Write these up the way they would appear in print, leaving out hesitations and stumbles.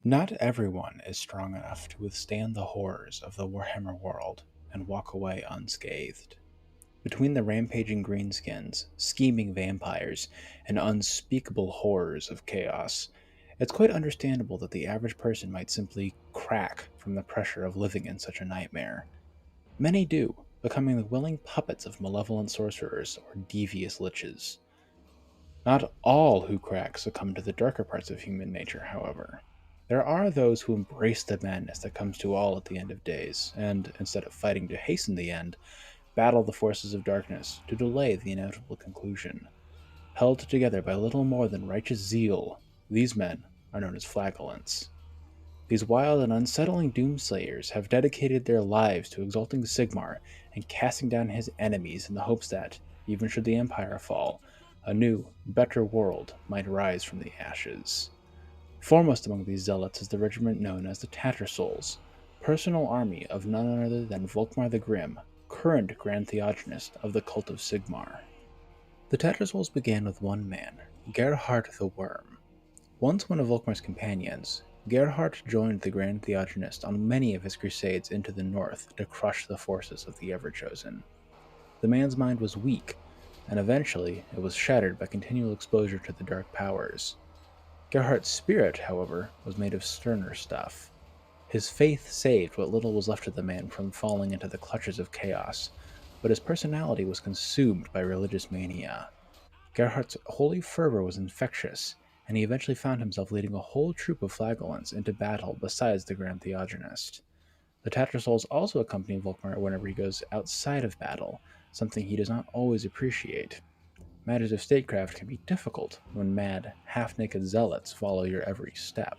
Not everyone is strong enough to withstand the horrors of the Warhammer world and walk away unscathed. Between the rampaging greenskins, scheming vampires, and unspeakable horrors of chaos, it's quite understandable that the average person might simply crack from the pressure of living in such a nightmare. Many do, becoming the willing puppets of malevolent sorcerers or devious liches. Not all who crack succumb to the darker parts of human nature, however. There are those who embrace the madness that comes to all at the end of days, and, instead of fighting to hasten the end, battle the forces of darkness to delay the inevitable conclusion. Held together by little more than righteous zeal, these men are known as Flagellants. These wild and unsettling doomslayers have dedicated their lives to exalting Sigmar and casting down his enemies in the hopes that, even should the Empire fall, a new, better world might rise from the ashes. Foremost among these zealots is the regiment known as the Tattersouls, personal army of none other than Volkmar the Grim, current Grand Theogenist of the cult of Sigmar. The Tattersouls began with one man, Gerhard the Worm. Once one of Volkmar's companions, Gerhard joined the Grand Theogenist on many of his crusades into the north to crush the forces of the Everchosen. The man's mind was weak, and eventually it was shattered by continual exposure to the dark powers. Gerhard's spirit, however, was made of sterner stuff. His faith saved what little was left of the man from falling into the clutches of chaos, but his personality was consumed by religious mania. Gerhard's holy fervor was infectious, and he eventually found himself leading a whole troop of Flagellants into battle besides the Grand Theogenist. The Tattersouls also accompany Volkmar whenever he goes outside of battle, something he does not always appreciate. Matters of statecraft can be difficult when mad, half-naked zealots follow your every step.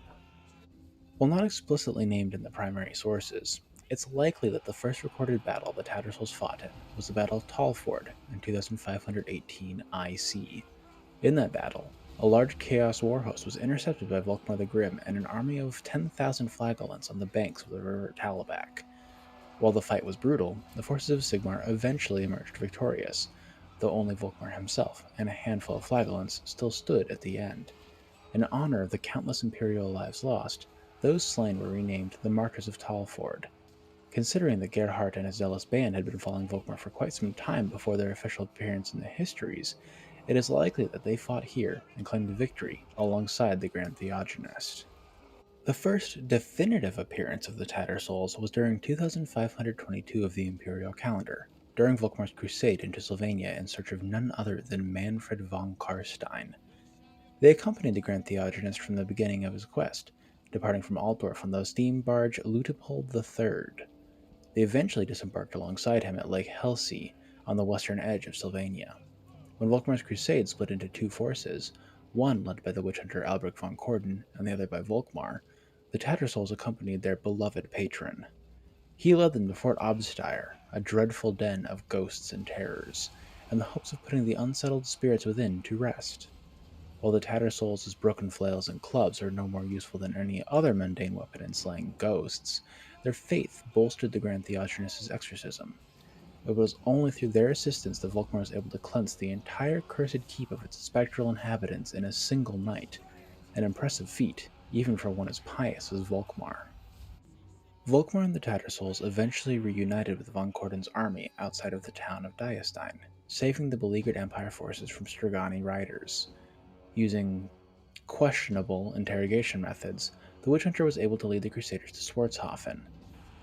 While not explicitly named in the primary sources, it's likely that the first recorded battle the Tattersouls fought in was the Battle of Talford in 2518 IC. In that battle, a large Chaos warhost was intercepted by Volkmar the Grim and an army of 10,000 Flagellants on the banks of the river Talabak. While the fight was brutal, the forces of Sigmar eventually emerged victorious, though only Volkmar himself and a handful of Flagellants still stood at the end. In honor of the countless Imperial lives lost, those slain were renamed the Martyrs of Talford. Considering that Gerhard and his zealous band had been following Volkmar for quite some time before their official appearance in the histories, it is likely that they fought here and claimed victory alongside the Grand Theogenist. The first definitive appearance of the Tattersouls was during 2522 of the Imperial calendar, during Volkmar's crusade into Sylvania in search of none other than Manfred von Karstein. They accompanied the Grand Theogenist from the beginning of his quest, departing from Altdorf on the steam barge Luitpold III. They eventually disembarked alongside him at Lake Helsey on the western edge of Sylvania. When Volkmar's crusade split into two forces, one led by the witch hunter Albrecht von Corden and the other by Volkmar, the Tattersouls accompanied their beloved patron. He led them to Fort Obstire, a dreadful den of ghosts and terrors, in the hopes of putting the unsettled spirits within to rest. While the Tattersouls' broken flails and clubs are no more useful than any other mundane weapon in slaying ghosts, their faith bolstered the Grand Theogenist's exorcism. It was only through their assistance that Volkmar was able to cleanse the entire cursed keep of its spectral inhabitants in a single night, an impressive feat, even for one as pious as Volkmar. Volkmar and the Tattersouls eventually reunited with von Corden's army outside of the town of Diastein, saving the beleaguered Empire forces from Strigani riders. Using questionable interrogation methods, the witch hunter was able to lead the Crusaders to Swartzhofen.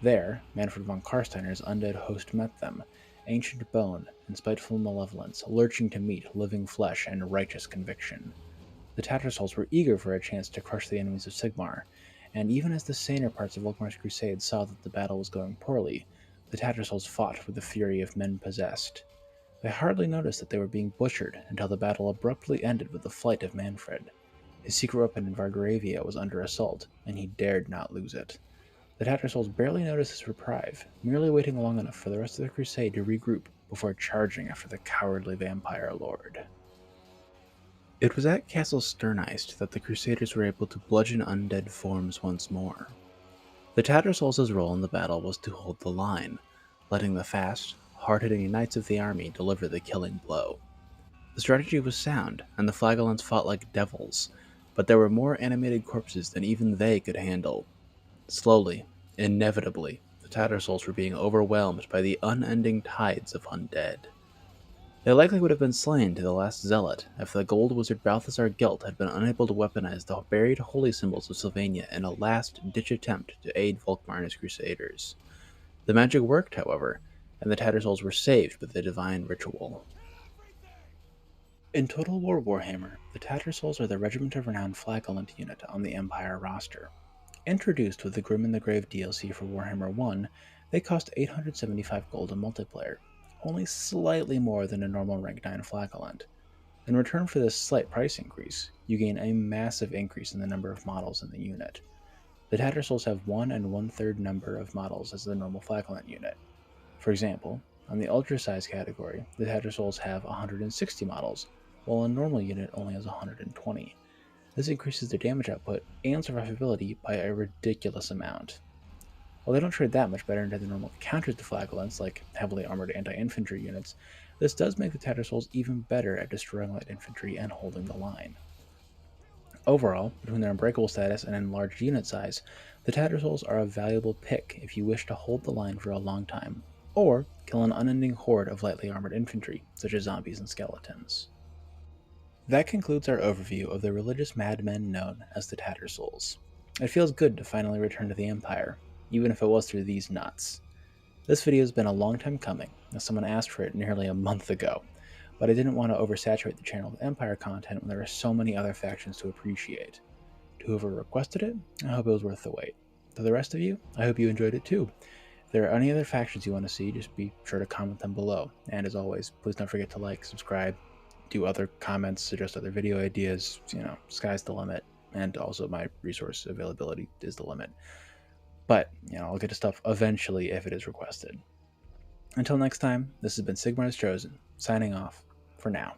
There, Manfred von Karsteiner's undead host met them, ancient bone and spiteful malevolence, lurching to meet living flesh and righteous conviction. The Tattersouls were eager for a chance to crush the enemies of Sigmar, and even as the saner parts of Volkmar's crusade saw that the battle was going poorly, the Tattersouls fought with the fury of men possessed. They hardly noticed that they were being butchered until the battle abruptly ended with the flight of Manfred. His secret weapon in Vargravia was under assault, and he dared not lose it. The Tattersouls barely noticed his reprieve, merely waiting long enough for the rest of the crusade to regroup before charging after the cowardly vampire lord. It was at Castle Sterneist that the Crusaders were able to bludgeon undead forms once more. The Tattersouls' role in the battle was to hold the line, letting the fast, hard-hitting knights of the army deliver the killing blow. The strategy was sound, and the Flagellants fought like devils, but there were more animated corpses than even they could handle. Slowly, inevitably, the Tattersouls were being overwhelmed by the unending tides of undead. They likely would have been slain to the last zealot if the gold wizard Balthazar Gelt had been unable to weaponize the buried holy symbols of Sylvania in a last-ditch attempt to aid Volkmar and his crusaders. The magic worked, however, and the Tattersouls were saved with the divine ritual. In Total War Warhammer, the Tattersouls are the Regiment of Renown Flagellants unit on the Empire roster. Introduced with the Grim in the Grave DLC for Warhammer 1, they cost 875 gold in multiplayer, only slightly more than a normal rank 9 Flagellant. In return for this slight price increase, you gain a massive increase in the number of models in the unit. The Tattersouls have 1 and 1/3 number of models as the normal Flagellant unit. For example, on the Ultra Size category, the Tattersouls have 160 models, while a normal unit only has 120. This increases their damage output and survivability by a ridiculous amount. While they don't trade that much better into the normal counters to Flagellants, like heavily armored anti-infantry units, this does make the Tattersouls even better at destroying light infantry and holding the line. Overall, between their unbreakable status and enlarged unit size, the Tattersouls are a valuable pick if you wish to hold the line for a long time, or kill an unending horde of lightly armored infantry, such as zombies and skeletons. That concludes our overview of the religious madmen known as the Tattersouls. It feels good to finally return to the Empire, even if it was through these nuts. This video has been a long time coming, as someone asked for it nearly a month ago, but I didn't want to oversaturate the channel with Empire content when there are so many other factions to appreciate. To whoever requested it, I hope it was worth the wait. To the rest of you, I hope you enjoyed it too. If there are any other factions you want to see, just be sure to comment them below. And as always, please don't forget to like, subscribe, do other comments, suggest other video ideas. Sky's the limit. And also my resource availability is the limit. But, I'll get to stuff eventually if it is requested. Until next time, this has been Sigmar's Chosen, signing off for now.